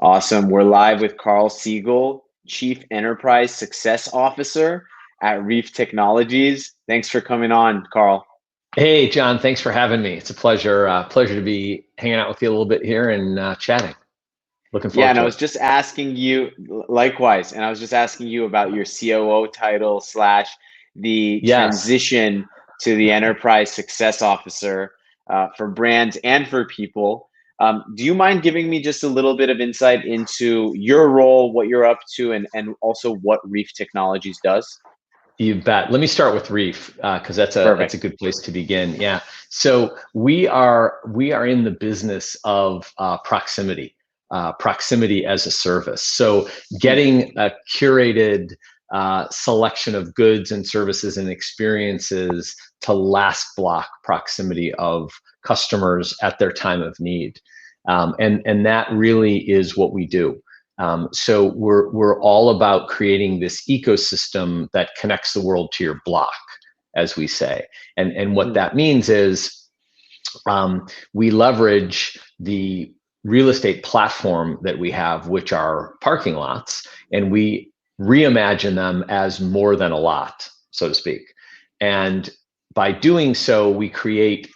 Awesome. We're live with Carl Segal, Chief Enterprise Success Officer at REEF Technologies. Thanks for coming on, Carl. Hey, John, thanks for having me. It's a pleasure pleasure to be hanging out with you a little bit here and chatting. Looking Yeah, forward and I to was it. just asking you, likewise, and I was just asking you about your COO title slash the Yes. transition to the Enterprise Success Officer for brands and for people. Do you mind giving me just a little bit of insight into your role, what you're up to, and also what REEF Technologies does? You bet. Let me start with Reef because that's a Perfect. good place to begin. Yeah. So we are in the business of proximity as a service. So Mm, getting a curated selection of goods and services and experiences to last block proximity of customers at their time of need, and that really is what we do. So we're all about creating this ecosystem that connects the world to your block, as we say. And what mm, that means is we leverage the real estate platform that we have, which are parking lots, and we reimagine them as more than a lot, so to speak. And by doing so, we create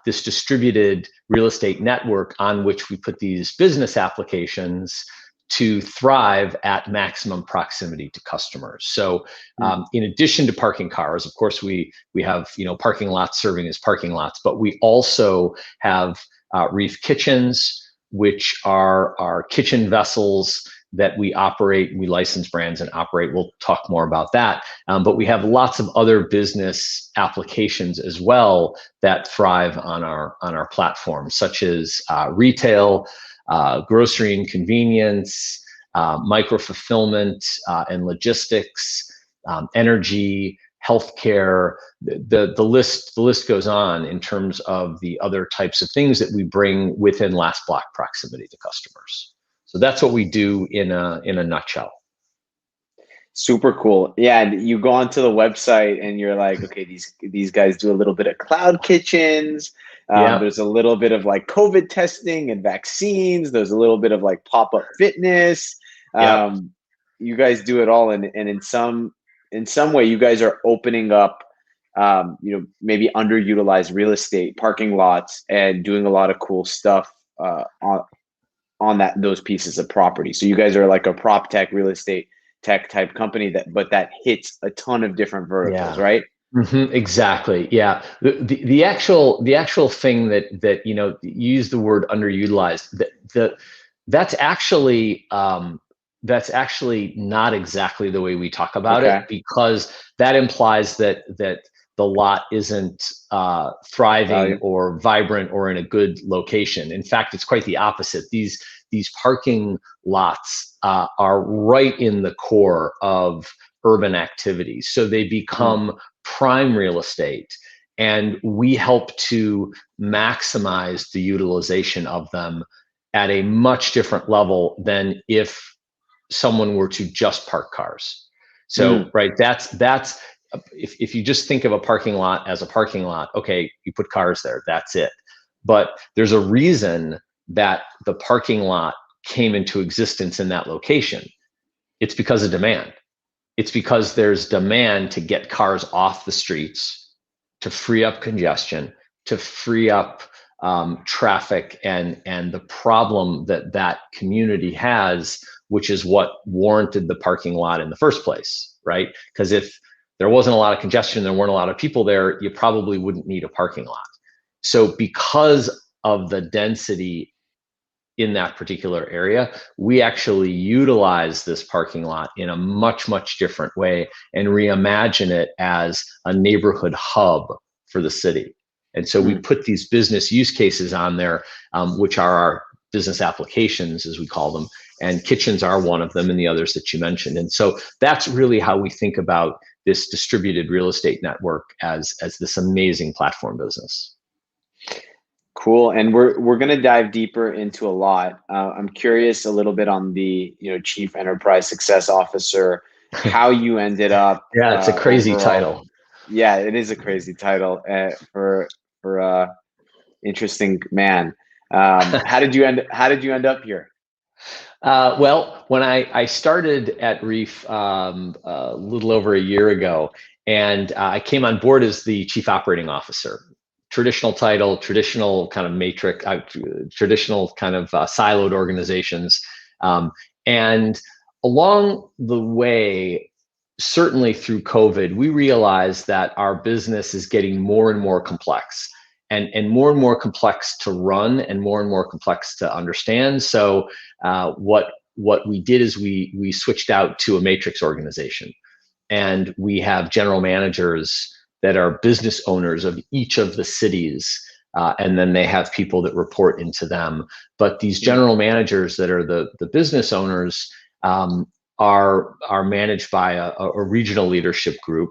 this distributed real estate network on which we put these business applications to thrive at maximum proximity to customers. So, mm, in addition to parking cars, of course, we have parking lots serving as parking lots, but we also have Reef Kitchens, which are our kitchen vessels that we operate. We license brands and operate. We'll talk more about that. But we have lots of other business applications as well that thrive on our platform, such as retail, grocery and convenience, micro fulfillment and logistics, energy, healthcare. The list goes on in terms of the other types of things that we bring within last block proximity to customers. So that's what we do in a nutshell. super cool. Yeah, and you go onto the website and you're like, okay, these guys do a little bit of cloud kitchens. Yeah, There's a little bit of like COVID testing and vaccines. There's a little bit of like pop-up fitness. yeah. Um, you guys do it all, and in some way, you guys are opening up, maybe underutilized real estate, parking lots, and doing a lot of cool stuff on those pieces of property. So you guys are like a prop tech real estate tech type company that hits a ton of different verticals, Yeah. right? Exactly. Yeah. The actual thing that you use the word underutilized. That's actually that's actually not exactly the way we talk about it, Okay. because that implies that the lot isn't thriving Value. or vibrant or in a good location. In fact, it's quite the opposite. These parking lots are right in the core of urban activities, so they Mm, become prime real estate, and we help to maximize the utilization of them at a much different level than if someone were to just park cars. So, mm, right, that's if you just think of a parking lot as a parking lot, okay, you put cars there, that's it. But there's a reason that the parking lot came into existence in that location. It's because of demand. It's because there's demand to get cars off the streets, to free up congestion, to free up traffic, and the problem that that community has, which is what warranted the parking lot in the first place, right? Because if there wasn't a lot of congestion, there weren't a lot of people there, you probably wouldn't need a parking lot. So because of the density in that particular area, we actually utilize this parking lot in a much, much different way and reimagine it as a neighborhood hub for the city. And so we mm. put these business use cases on there, which are our business applications, as we call them. And kitchens are one of them, and the others that you mentioned. And so that's really how we think about this distributed real estate network as this amazing platform business. Cool. And we're gonna dive deeper into a lot. I'm curious a little bit on the Chief Enterprise Success Officer, how you ended up Yeah, it's a crazy overall. title. Yeah, it is a crazy title for interesting man. How did you end up here? Well, when I started at REEF a little over a year ago, and I came on board as the chief operating officer. Traditional title, traditional kind of matrix, traditional kind of siloed organizations. Um, and along the way, certainly through COVID, we realized that our business is getting more and more complex, and more complex to run, and more complex to understand. So what we did is we switched out to a matrix organization, and we have general managers that are business owners of each of the cities, and then they have people that report into them. But these general managers that are the business owners are managed by a regional leadership group,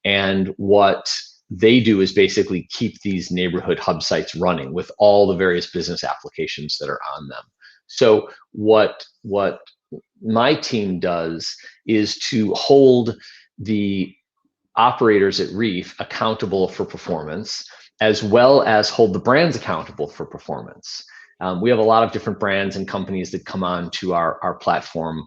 and what they do is basically keep these neighborhood hub sites running with all the various business applications that are on them. So what my team does is to hold the operators at REEF accountable for performance, as well as hold the brands accountable for performance. We have a lot of different brands and companies that come on to our platform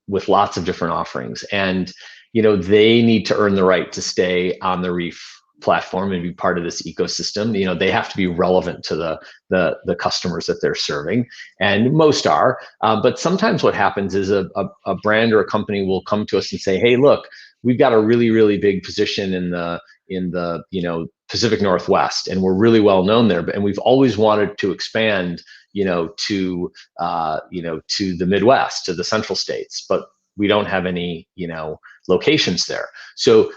with lots of different offerings, and they need to earn the right to stay on the REEF platform and be part of this ecosystem. They have to be relevant to the customers that they're serving, and most are. But sometimes what happens is a brand or a company will come to us and say, "Hey, look, we've got a really big position in the Pacific Northwest, and we're really well known there, and we've always wanted to expand to the Midwest, to the Central States, but we don't have any locations there." So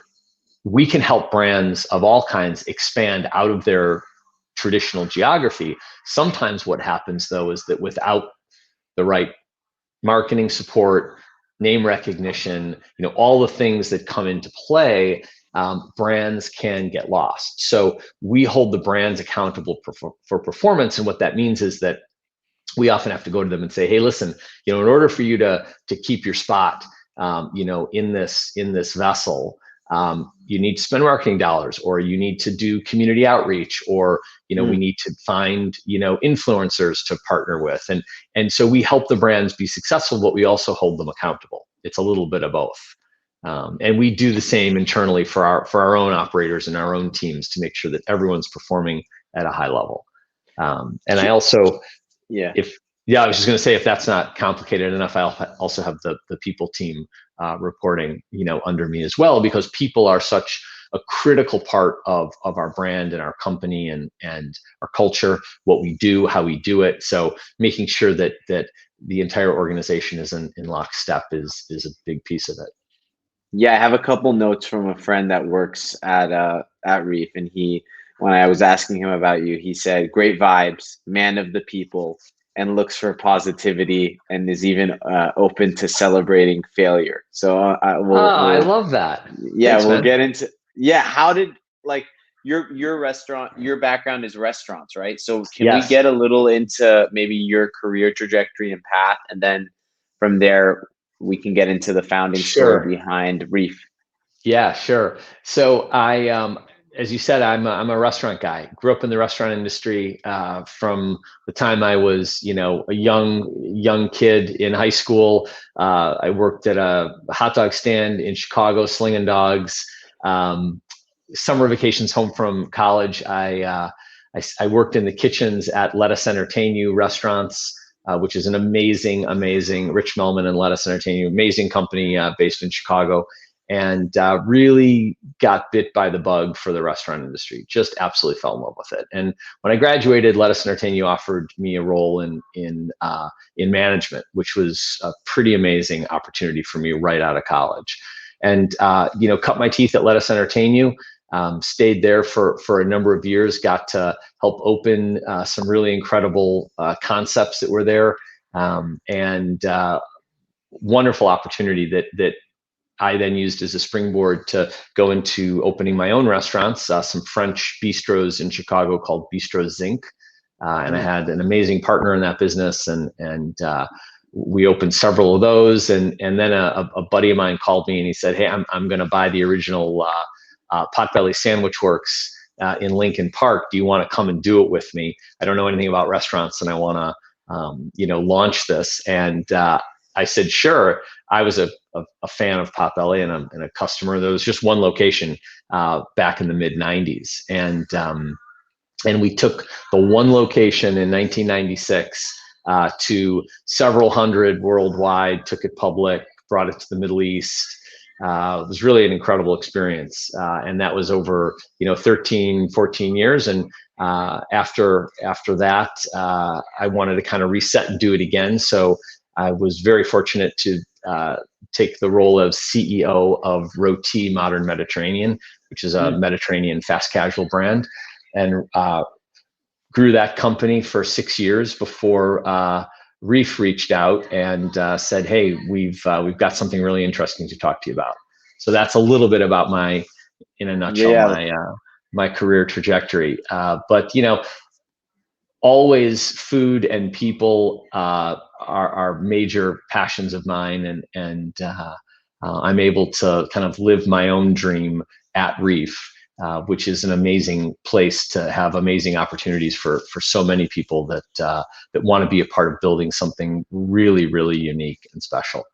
we can help brands of all kinds expand out of their traditional geography. Sometimes what happens, though, is that without the right marketing support, name recognition, all the things that come into play, brands can get lost. So we hold the brands accountable for performance, and what that means is that we often have to go to them and say, "Hey, listen, in order for you to keep your spot, in this vessel, you need to spend marketing dollars, or you need to do community outreach, or we need to find influencers to partner with." And so we help the brands be successful, but we also hold them accountable. It's a little bit of both. And we do the same internally for our own operators and our own teams to make sure that everyone's performing at a high level. And I also, Yeah. I was just going to say, if that's not complicated enough, I also have the people team reporting, under me as well, because people are such a critical part of our brand and our company and our culture, what we do, how we do it. So making sure that the entire organization is in lockstep is a big piece of it. Yeah, I have a couple notes from a friend that works at REEF, and when I was asking him about you, he said, "Great vibes, man of the people, and looks for positivity, and is even open to celebrating failure." So I love that. yeah, Thanks, we'll man. get into, yeah. How did, like, your restaurant, your background is restaurants, right? So can we Yes. get a little into maybe your career trajectory and path, and then from there we can get into the founding story Sure. behind REEF? Yeah, sure. So as you said, I'm a restaurant guy. Grew up in the restaurant industry from the time I was, a young kid in high school. I worked at a hot dog stand in Chicago, slinging dogs. Summer vacations home from college, I worked in the kitchens at Lettuce Entertain You restaurants, which is an amazing Rich Melman and Lettuce Entertain You, amazing company based in Chicago. And really got bit by the bug for the restaurant industry. Just absolutely fell in love with it. And when I graduated, Lettuce Entertain You offered me a role in management, which was a pretty amazing opportunity for me right out of college. And cut my teeth at Lettuce Entertain You. Stayed there for a number of years. Got to help open some really incredible concepts that were there, and wonderful opportunity that I then used as a springboard to go into opening my own restaurants, some French bistros in Chicago called Bistro Zinc. And I had an amazing partner in that business, and we opened several of those. And then a buddy of mine called me and he said, "Hey, I'm going to buy the original Potbelly Sandwich Works in Lincoln Park. Do you want to come and do it with me? I don't know anything about restaurants, and I want launch this. And I said, sure. I was a fan of Potbelly and a customer. There was just one location back in the mid 90s. And we took the one location in 1996 to several hundred worldwide, took it public, brought it to the Middle East. It was really an incredible experience. And that was over, 13, 14 years. And after that, I wanted to kind of reset and do it again. So I was very fortunate to take the role of CEO of Roti Modern Mediterranean, which is a Mediterranean fast casual brand, and grew that company for 6 years before REEF reached out and said, "Hey, we've got something really interesting to talk to you about." So that's a little bit about in a nutshell, my career trajectory. But always food and people are major passions of mine, and I'm able to kind of live my own dream at REEF, which is an amazing place to have amazing opportunities for so many people that want to be a part of building something really, really unique and special.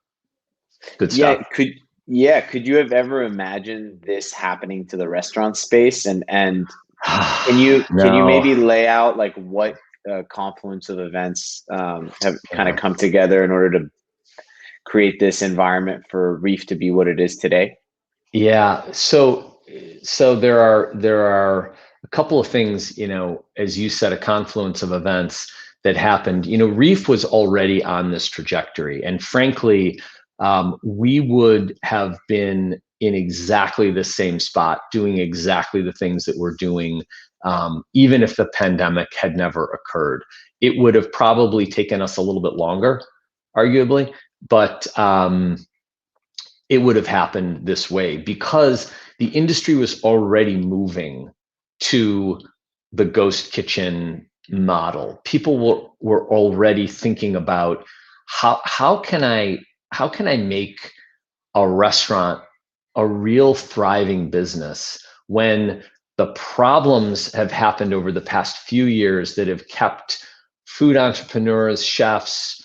Good stuff. Could you have ever imagined this happening to the restaurant space? And can you maybe lay out like what confluence of events have kind of come together in order to create this environment for REEF to be what it is today? Yeah. So there are a couple of things, as you said, a confluence of events that happened. REEF was already on this trajectory, and frankly, we would have been in exactly the same spot, doing exactly the things that we're doing, even if the pandemic had never occurred. It would have probably taken us a little bit longer, arguably, but it would have happened this way because the industry was already moving to the ghost kitchen model. People were already thinking about how can I make a restaurant a real thriving business when the problems have happened over the past few years that have kept food entrepreneurs, chefs,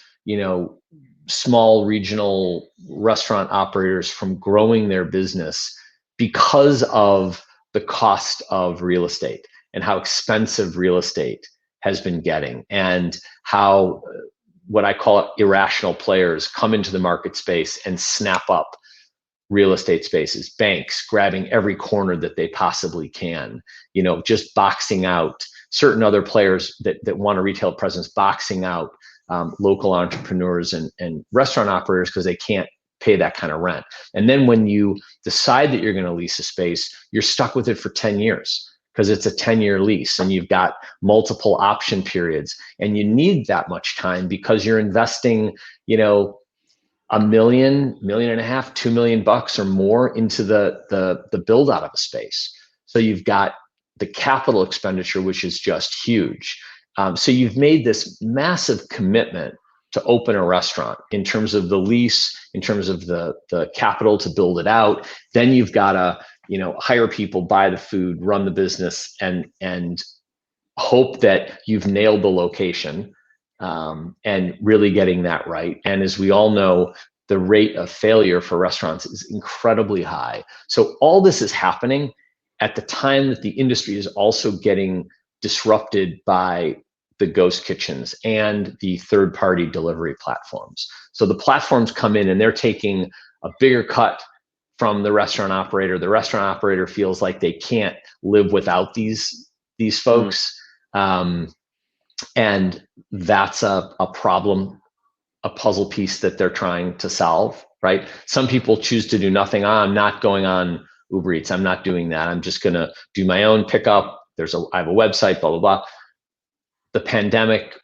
small regional restaurant operators from growing their business because of the cost of real estate and how expensive real estate has been getting, and how what I call irrational players come into the market space and snap up real estate spaces, banks grabbing every corner that they possibly can, just boxing out certain other players that want a retail presence, boxing out local entrepreneurs and restaurant operators because they can't pay that kind of rent. And then when you decide that you're going to lease a space, you're stuck with it for 10 years because it's a 10-year lease and you've got multiple option periods, and you need that much time because you're investing, $1 million, $1.5 million, $2 million or more into the build out of a space. So you've got the capital expenditure, which is just huge. So you've made this massive commitment to open a restaurant in terms of the lease, in terms of the capital to build it out. Then you've got to, hire people, buy the food, run the business, and hope that you've nailed the location and really getting that right. And as we all know, the rate of failure for restaurants is incredibly high. So all this is happening at the time that the industry is also getting disrupted by the ghost kitchens and the third-party delivery platforms. So the platforms come in and they're taking a bigger cut from the restaurant operator. The restaurant operator feels like they can't live without these folks. And that's a problem, a puzzle piece that they're trying to solve, right? Some people choose to do nothing. I'm not going on Uber Eats. I'm not doing that. I'm just going to do my own pickup. I have a website, blah, blah, blah. The pandemic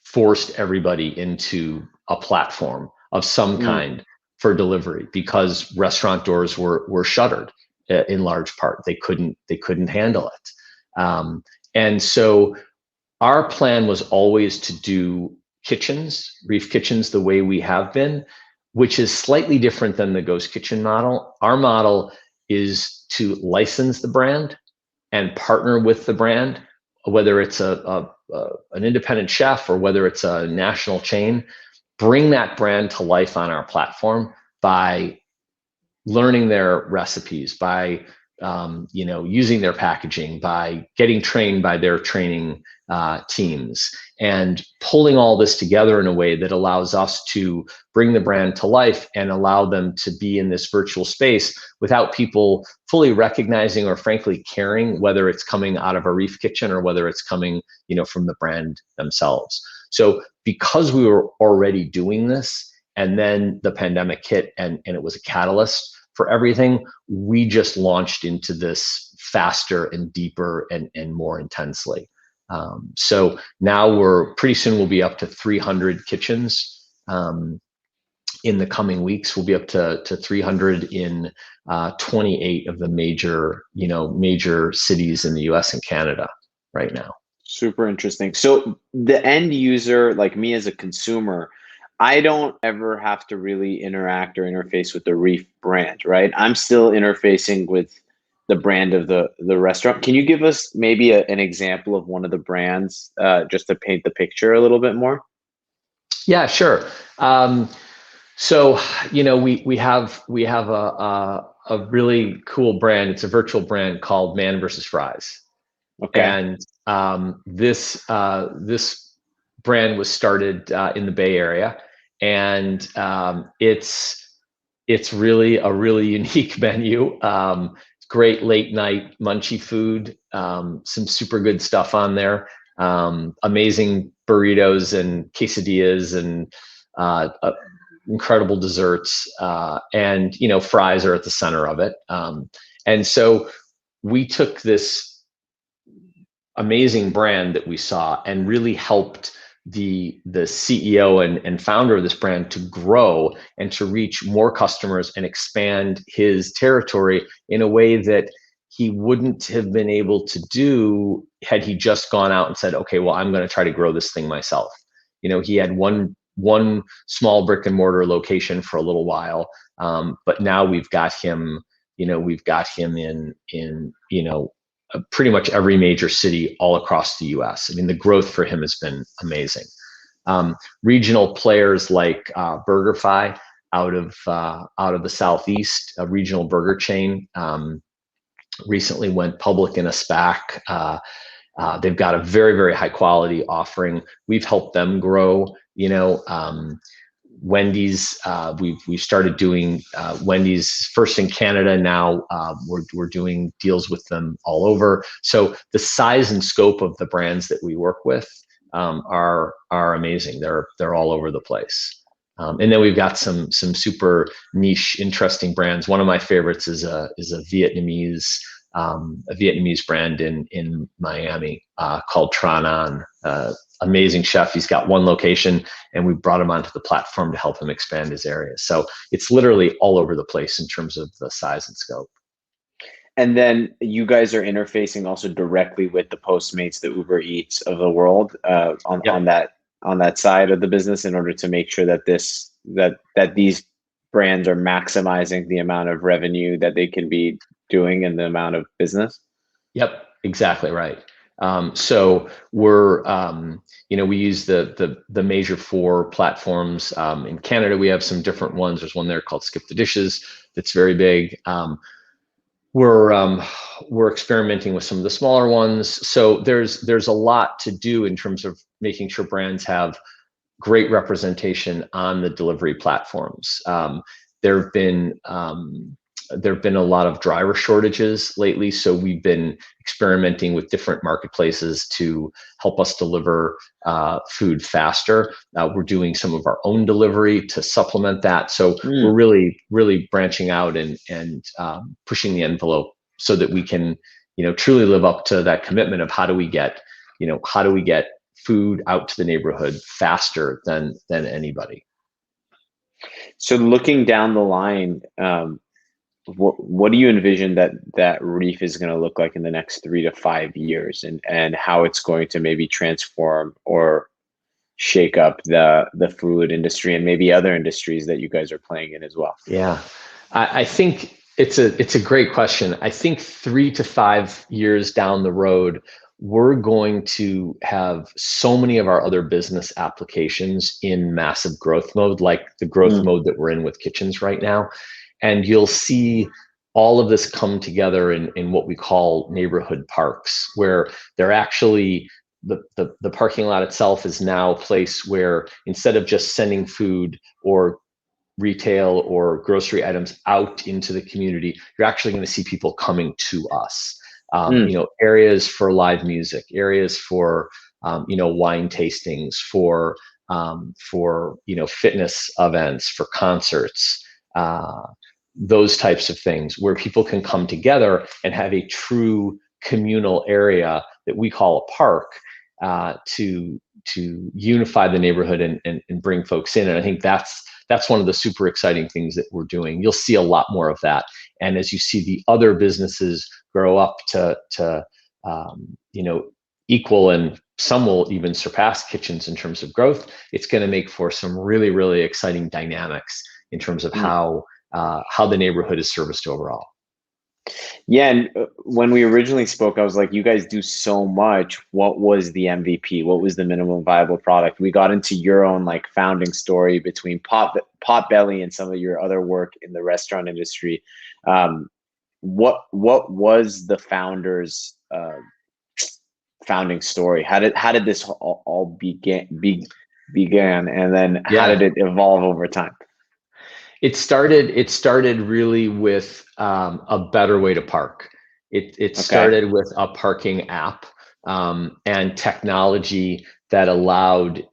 forced everybody into a platform of some kind for delivery because restaurant doors were shuttered in large part. They couldn't handle it. And so our plan was always to do kitchens, REEF kitchens, the way we have been, which is slightly different than the ghost kitchen model. Our model is to license the brand and partner with the brand whether it's an independent chef or whether it's a national chain, bring that brand to life on our platform by learning their recipes, by using their packaging, by getting trained by their training teams, and pulling all this together in a way that allows us to bring the brand to life and allow them to be in this virtual space without people fully recognizing or frankly caring whether it's coming out of a REEF kitchen or whether it's coming from the brand themselves. So because we were already doing this, and then the pandemic hit and it was a catalyst for everything, we just launched into this faster and deeper and more intensely. So now pretty soon we'll be up to 300 kitchens. In the coming weeks, we'll be up to 300 in 28 of the major cities in the US and Canada right now. Super interesting. So the end user, like me as a consumer, I don't ever have to really interact or interface with the REEF brand, right? I'm still interfacing with the brand of the restaurant. Can you give us maybe an example of one of the brands, just to paint the picture a little bit more? Yeah, sure. So we have a really cool brand. It's a virtual brand called Man vs. Fries. Okay. And this brand was started in the Bay Area, and it's really a really unique menu. Great late night munchy food, some super good stuff on there. Amazing burritos and quesadillas and incredible desserts, and fries are at the center of it. And so we took this amazing brand that we saw and really helped the CEO and founder of this brand to grow and to reach more customers and expand his territory in a way that he wouldn't have been able to do had he just gone out and said, okay, well, I'm going to try to grow this thing myself. He had one small brick and mortar location for a little while, but now we've got him in pretty much every major city all across the US. I mean, the growth for him has been amazing. Regional players like BurgerFi out of the Southeast, a regional burger chain, recently went public in a SPAC. They've got a very, very high quality offering. We've helped them grow. Wendy's, we've started doing Wendy's first in Canada. Now we're doing deals with them all over. So the size and scope of the brands that we work with are amazing. They're all over the place. And then we've got some super niche, interesting brands. One of my favorites is a Vietnamese brand in Miami called Tran An. Amazing chef. He's got one location, and we brought him onto the platform to help him expand his area. So it's literally all over the place in terms of the size and scope. And then you guys are interfacing also directly with the Postmates, the Uber Eats of the world, on that side of the business, in order to make sure that these brands are maximizing the amount of revenue that they can be doing and the amount of business. Yep, exactly right. So we're, we use the major 4 platforms. In Canada, we have some different ones. There's one there called Skip the Dishes that's very big. We're experimenting with some of the smaller ones. So there's a lot to do in terms of making sure brands have great representation on the delivery platforms. There have been a lot of driver shortages lately, so we've been experimenting with different marketplaces to help us deliver food faster. We're doing some of our own delivery to supplement that. So we're really, really branching out and pushing the envelope so that we can, truly live up to that commitment of how do we get food out to the neighborhood faster than anybody. So looking down the line, what do you envision that REEF is going to look like in the next 3 to 5 years, and how it's going to maybe transform or shake up the food industry and maybe other industries that you guys are playing in as well? Yeah, I think it's a great question. I think 3 to 5 years down the road, we're going to have so many of our other business applications in massive growth mode, like the growth mode that we're in with kitchens right now. And you'll see all of this come together in what we call neighborhood parks, where they're actually, the parking lot itself is now a place where instead of just sending food or retail or grocery items out into the community, you're actually going to see people coming to us. Areas for live music, areas for wine tastings, for fitness events, for concerts, those types of things, where people can come together and have a true communal area that we call a park, to unify the neighborhood and bring folks in. And I think that's one of the super exciting things that we're doing. You'll see a lot more of that. And as you see the other businesses grow up to equal, and some will even surpass kitchens in terms of growth, it's going to make for some really, really exciting dynamics in terms of how the neighborhood is serviced overall. Yeah, and when we originally spoke, I was like, you guys do so much. What was the MVP? What was the minimum viable product? We got into your own like founding story between Potbelly and some of your other work in the restaurant industry. What was the founders' founding story? How did this all began, and then how did it evolve over time? It started really with a better way to park. It started with a parking app, and technology that allowed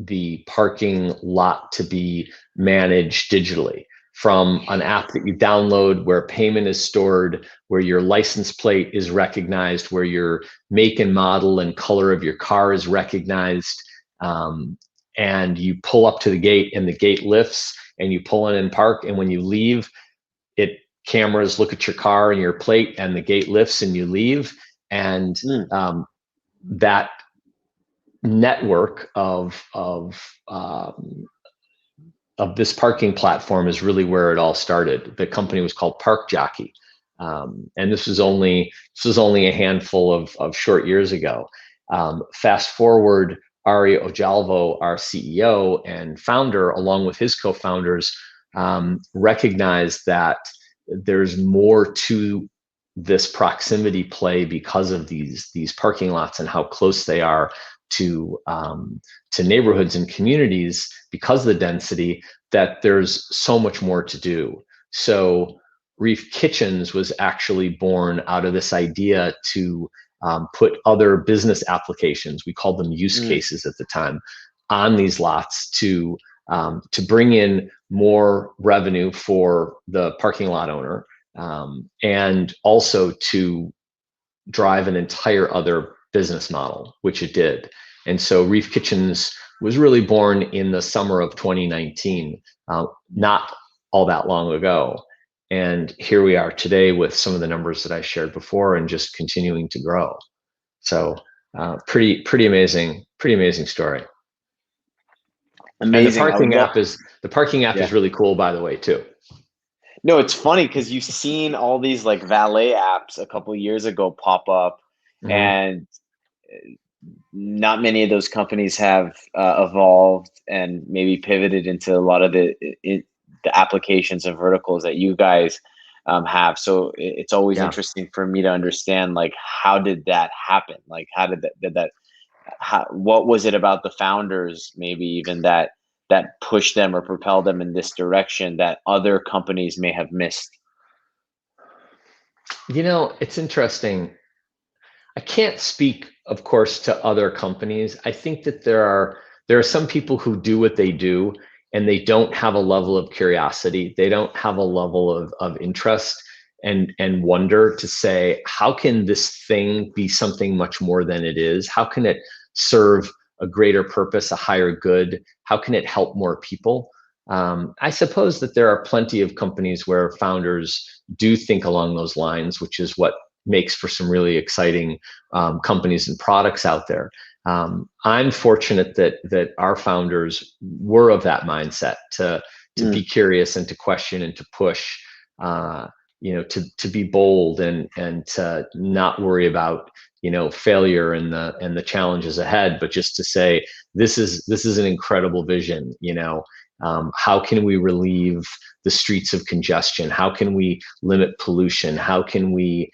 the parking lot to be managed digitally from an app that you download, where payment is stored, where your license plate is recognized, where your make and model and color of your car is recognized, and you pull up to the gate and the gate lifts and you pull in and park. And when you leave, cameras look at your car and your plate, and the gate lifts and you leave. And that network of this parking platform is really where it all started. The company was called Park Jockey. And this was only a handful of short years ago. Fast forward, Ari Ojalvo, our CEO and founder, along with his co-founders, recognized that there's more to this proximity play because of these parking lots and how close they are to neighborhoods and communities because of the density, that there's so much more to do. So REEF Kitchens was actually born out of this idea to put other business applications, we called them use cases at the time, on these lots to bring in more revenue for the parking lot owner, and also to drive an entire other business model, which it did. And so REEF Kitchens was really born in the summer of 2019, not all that long ago. And here we are today with some of the numbers that I shared before, and just continuing to grow. So pretty amazing story. Amazing. And the parking app is really cool, by the way, too. No, it's funny because you've seen all these like valet apps a couple of years ago pop up, and not many of those companies have evolved and maybe pivoted into a lot of the applications and verticals that you guys have. So it's always interesting for me to understand, like, how did that happen? Like, how did that what was it about the founders, maybe even that pushed them or propelled them in this direction that other companies may have missed? It's interesting. I can't speak, of course, to other companies. I think that there are some people who do what they do, and they don't have a level of curiosity. They don't have a level of interest and wonder to say, how can this thing be something much more than it is? How can it serve a greater purpose, a higher good? How can it help more people? I suppose that there are plenty of companies where founders do think along those lines, which is what makes for some really exciting companies and products out there. I'm fortunate that our founders were of that mindset to be curious and to question and to push, to be bold and to not worry about failure and the challenges ahead, but just to say, this is an incredible vision. How can we relieve the streets of congestion? How can we limit pollution? How can we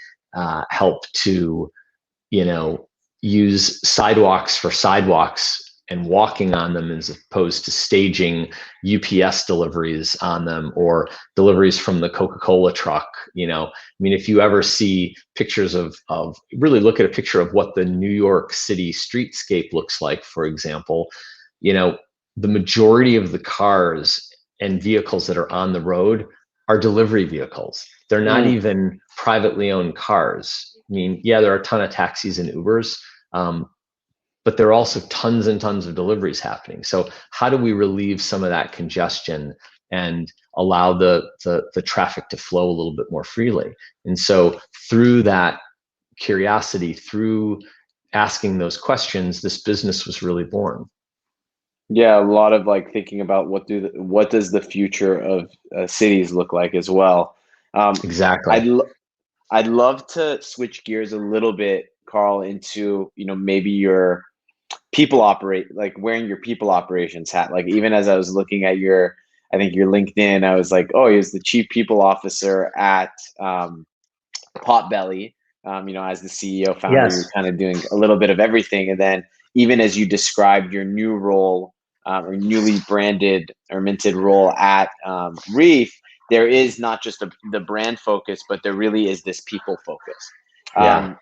help to, use sidewalks for sidewalks and walking on them as opposed to staging UPS deliveries on them or deliveries from the Coca-Cola truck. If you ever see pictures of really look at a picture of what the New York City streetscape looks like, for example, the majority of the cars and vehicles that are on the road are delivery vehicles. They're not even privately owned cars. Yeah, there are a ton of taxis and Ubers, but there are also tons and tons of deliveries happening. So how do we relieve some of that congestion and allow the traffic to flow a little bit more freely? And so through that curiosity, through asking those questions, this business was really born. Yeah, a lot of like thinking about what does the future of cities look like as well. Exactly. I'd love to switch gears a little bit, Carl, into maybe your like wearing your people operations hat. Like even as I was looking at I think your LinkedIn, I was like, oh, he was the chief people officer at Potbelly. As the CEO founder, you're Yes. kind of doing a little bit of everything. And then even as you described your new role or newly branded or minted role at REEF, there is not just the brand focus, but there really is this people focus. Yeah.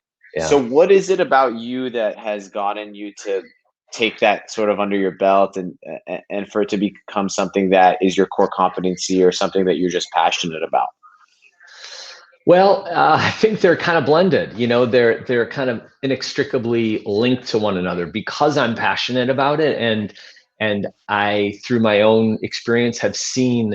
So Yeah. what is it about you that has gotten you to take that sort of under your belt and for it to become something that is your core competency or something that you're just passionate about? Well, I think they're kind of blended. They're kind of inextricably linked to one another because I'm passionate about it, and I, through my own experience, have seen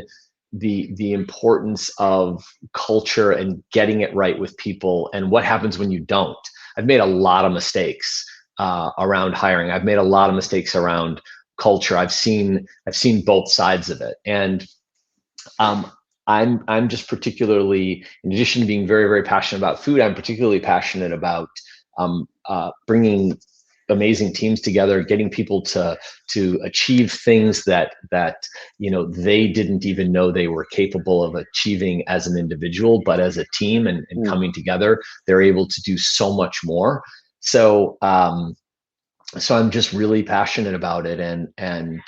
the importance of culture and getting it right with people, and what happens when you don't. I've made a lot of mistakes around hiring. I've made a lot of mistakes around culture. I've seen both sides of it, and I'm just particularly, in addition to being very, very passionate about food, I'm particularly passionate about bringing amazing teams together, getting people to achieve things that they didn't even know they were capable of achieving as an individual, but as a team and coming together, they're able to do so much more. So so I'm just really passionate about it, and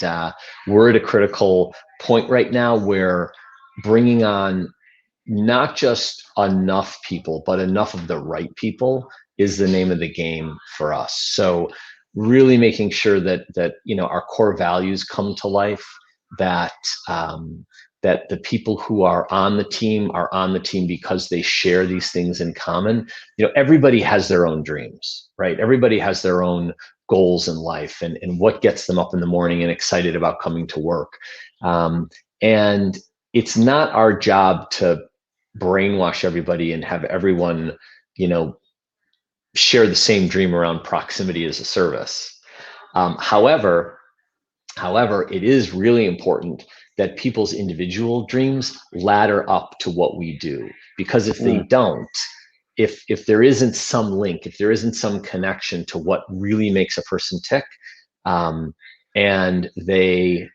we're at a critical point right now where bringing on not just enough people, but enough of the right people is the name of the game for us. So really making sure that our core values come to life, that that the people who are on the team because they share these things in common. Everybody has their own dreams, right? Everybody has their own goals in life and what gets them up in the morning and excited about coming to work. And it's not our job to brainwash everybody and have everyone, share the same dream around proximity as a service. However, it is really important that people's individual dreams ladder up to what we do, because if they don't, if there isn't some link, if there isn't some connection to what really makes a person tick, and they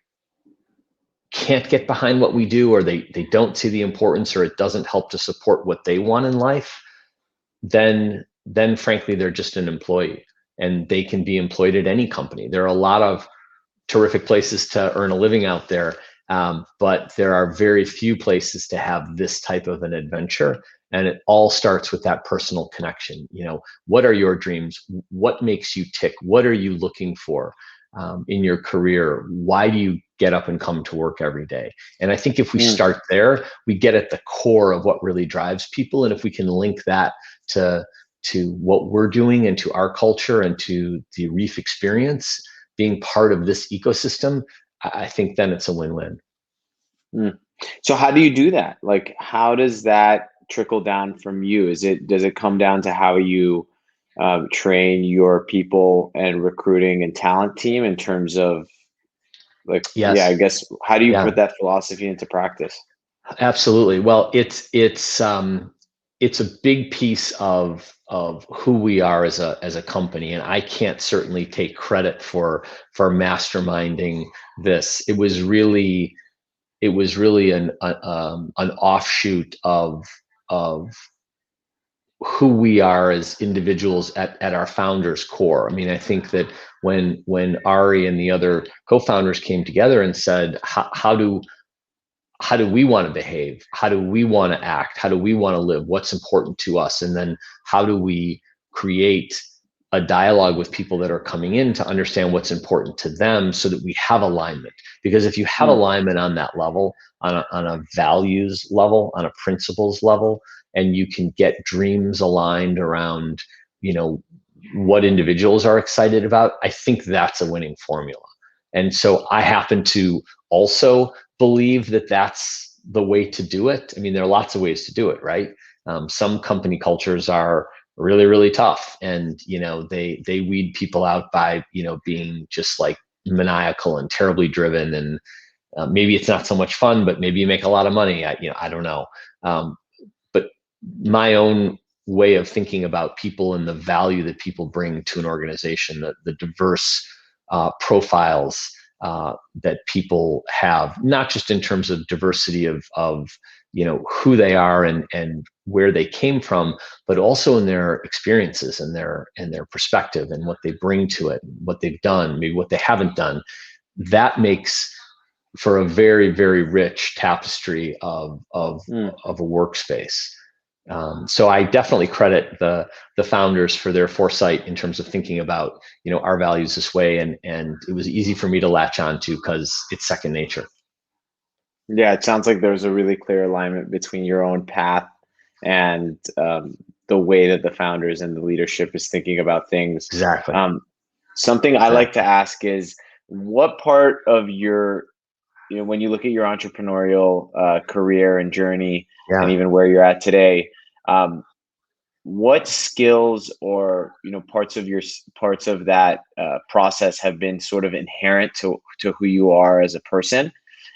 can't get behind what we do, or they don't see the importance, or it doesn't help to support what they want in life, then frankly, they're just an employee, and they can be employed at any company. There are a lot of terrific places to earn a living out there, but there are very few places to have this type of an adventure. And it all starts with that personal connection. What are your dreams? What makes you tick? What are you looking for in your career? Why do you get up and come to work every day? And I think if we start there, we get at the core of what really drives people. And if we can link that to what we're doing and to our culture and to the REEF experience, being part of this ecosystem, I think then it's a win-win. So how do you do that? Like, how does that trickle down from you? Does it come down to how you train your people and recruiting and talent team in terms of like, yeah, I Yes. guess, how do you Yeah, put that philosophy into practice? absolutely. Well, it's a big piece of who we are as a company, and I can't certainly take credit for masterminding this. It was really an offshoot of who we are as individuals at our founders' core. I mean, I think that when Ari and the other co-founders came together and said, how do we want to behave? How do we want to act? How do we want to live? What's important to us? And then how do we create a dialogue with people that are coming in to understand what's important to them so that we have alignment? Because if you have alignment on that level, on a values level, on a principles level, and you can get dreams aligned around, what individuals are excited about, I think that's a winning formula. And so I happen to also believe that that's the way to do it. I mean, there are lots of ways to do it, right? Some company cultures are really, really tough, and they weed people out by being just like maniacal and terribly driven, and maybe it's not so much fun, but maybe you make a lot of money. I don't know. But my own way of thinking about people and the value that people bring to an organization, the diverse profiles that people have, not just in terms of diversity of who they are and where they came from, but also in their experiences and their perspective and what they bring to it, what they've done, maybe what they haven't done. That makes for a very, very rich tapestry of a workspace. So I definitely credit the founders for their foresight in terms of thinking about our values this way, and it was easy for me to latch on to because it's second nature. Yeah, it sounds like there's a really clear alignment between your own path and the way that the founders and the leadership is thinking about things. Exactly. Something I like to ask is, what part of your, when you look at your entrepreneurial career and journey, and even where you're at today, what skills or parts of that process have been sort of inherent to who you are as a person?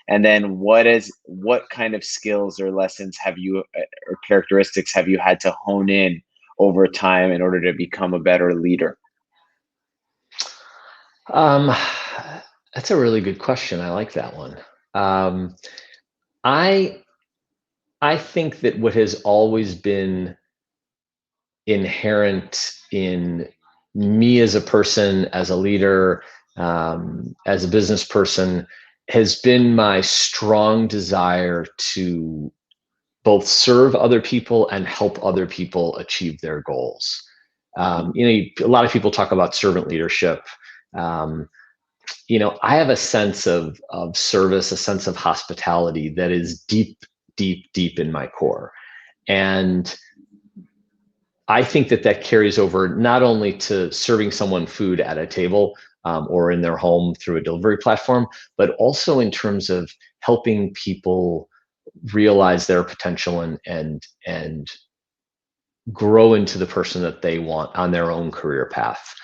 And then what kind of skills or lessons have you or characteristics have you had to hone in over time in order to become a better leader? That's a really good question. I like that one. I think that what has always been inherent in me as a person, as a leader, as a business person, has been my strong desire to both serve other people and help other people achieve their goals. A lot of people talk about servant leadership. I have a sense of service, a sense of hospitality that is deep, deep, deep in my core. And I think that carries over not only to serving someone food at a table or in their home through a delivery platform, but also in terms of helping people realize their potential and grow into the person that they want on their own career path.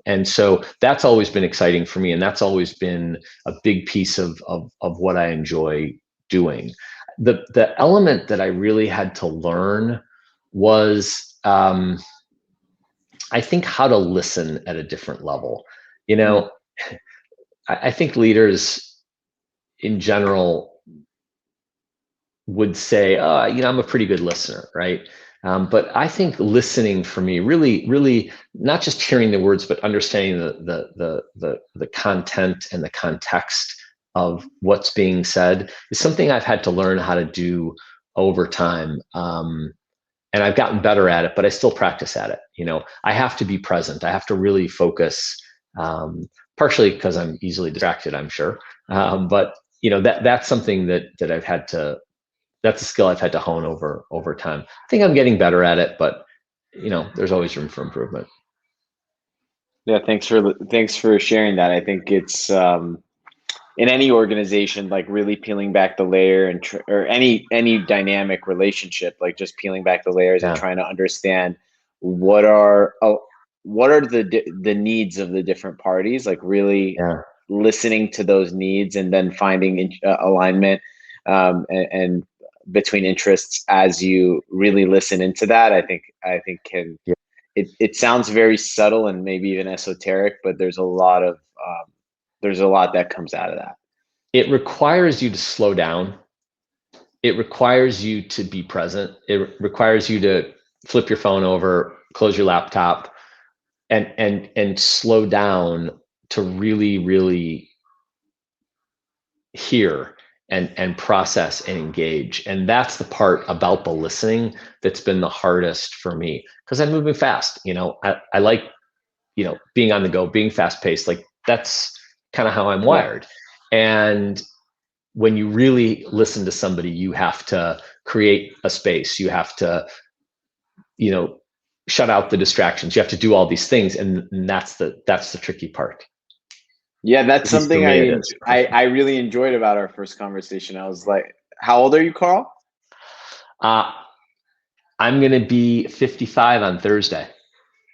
And so that's always been exciting for me, and that's always been a big piece of what I enjoy doing. The element that I really had to learn was I think how to listen at a different level. I think leaders in general would say, I'm a pretty good listener, right? But I think listening for me, really not just hearing the words, but understanding the content and the context of what's being said is something I've had to learn how to do over time. And I've gotten better at it, but I still practice at it. I have to be present. I have to really focus, partially because I'm easily distracted, I'm sure. But that's something that I've had to, that's a skill I've had to hone over time. I think I'm getting better at it, but there's always room for improvement. Yeah, thanks for sharing that. I think it's in any organization, like really peeling back the layer or any dynamic relationship, like just peeling back the layers and trying to understand what are the needs of the different parties, like really listening to those needs and then finding alignment and between interests as you really listen into that, I think can, it sounds very subtle and maybe even esoteric, but there's a lot that comes out of that. It requires you to slow down. It requires you to be present. It requires you to flip your phone over, close your laptop, and slow down to really hear and process and engage. And that's the part about the listening that's been the hardest for me, because I'm moving fast. I like, being on the go, being fast paced. Like, that's kind of how I'm wired. And when you really listen to somebody, you have to create a space. You have to, shut out the distractions. You have to do all these things. And that's the tricky part. Yeah, that's At least for something me, it is. I really enjoyed about our first conversation. I was like, how old are you, Carl? I'm going to be 55 on Thursday.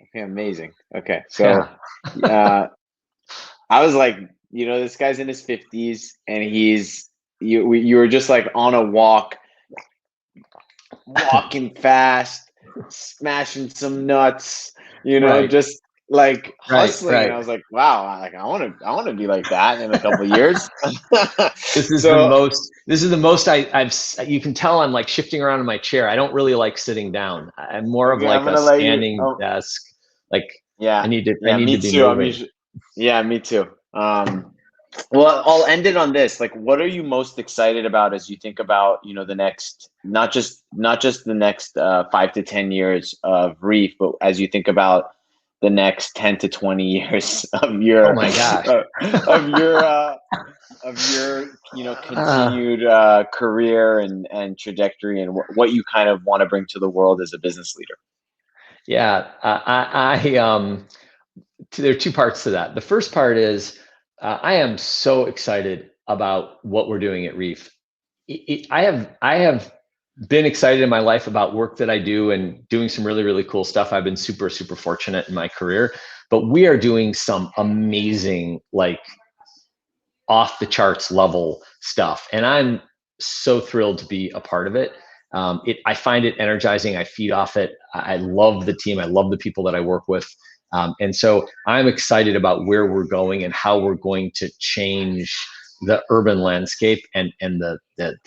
Okay, amazing. Okay, so I was like, this guy's in his 50s, and you were just like on a walking fast, smashing some nuts, Right. just like hustling. Right. And I was like, wow, like I want to be like that in a couple of years. This is the most I've, you can tell I'm like shifting around in my chair. I don't really like sitting down. I'm more of like a standing desk. Like, I need to be moving. Yeah, me too. Well, I'll end it on this. Like, what are you most excited about as you think about, the next, not just the next 5 to 10 years of REEF, but as you think about the next 10 to 20 years of your, oh my gosh, of your, continued career and trajectory, and what you kind of want to bring to the world as a business leader? Yeah, there are two parts to that. The first part is, I am so excited about what we're doing at REEF. I have been excited in my life about work that I do and doing some really cool stuff. I've been super fortunate in my career, but we are doing some amazing, like, off the charts level stuff, and I'm so thrilled to be a part of it. I find it energizing. I feed off it. I love the team. I love the people that I work with. And so I'm excited about where we're going and how we're going to change the urban landscape and the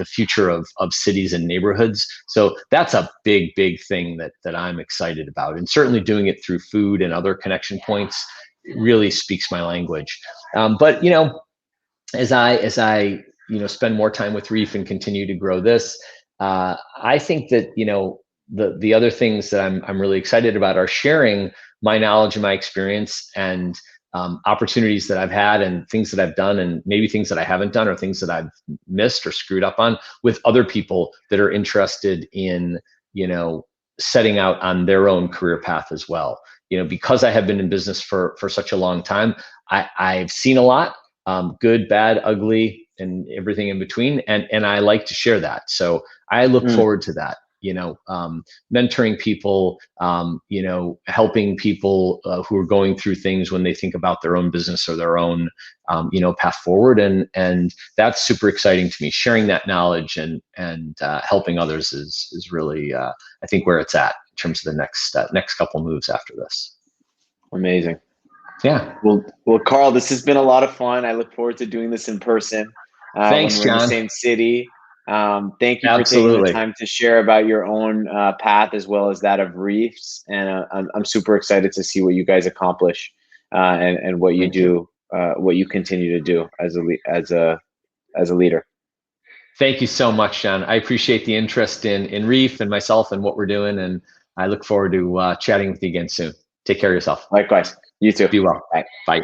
future of cities and neighborhoods. So that's a big thing that I'm excited about. And certainly doing it through food and other connection points really speaks my language. But as I spend more time with REEF and continue to grow this, I think that the other things that I'm really excited about are sharing my knowledge and my experience and opportunities that I've had and things that I've done and maybe things that I haven't done or things that I've missed or screwed up on with other people that are interested in setting out on their own career path as well. Because I have been in business for such a long time, I've seen a lot. Good, bad, ugly, and everything in between. And I like to share that. So I look forward to that, mentoring people, helping people who are going through things when they think about their own business or their own, path forward. And that's super exciting to me. Sharing that knowledge and helping others is really, I think, where it's at in terms of the next couple moves after this. Amazing. Yeah. Well, Carl, this has been a lot of fun. I look forward to doing this in person. Thanks, when we're John. in the same city. Thank you for Absolutely. taking the time to share about your own path as well as that of REEF's. And I'm super excited to see what you guys accomplish and what you do, what you continue to do as a leader. Thank you so much, John. I appreciate the interest in REEF and myself and what we're doing. And I look forward to chatting with you again soon. Take care of yourself. Likewise. You too. Be well. Bye. Bye.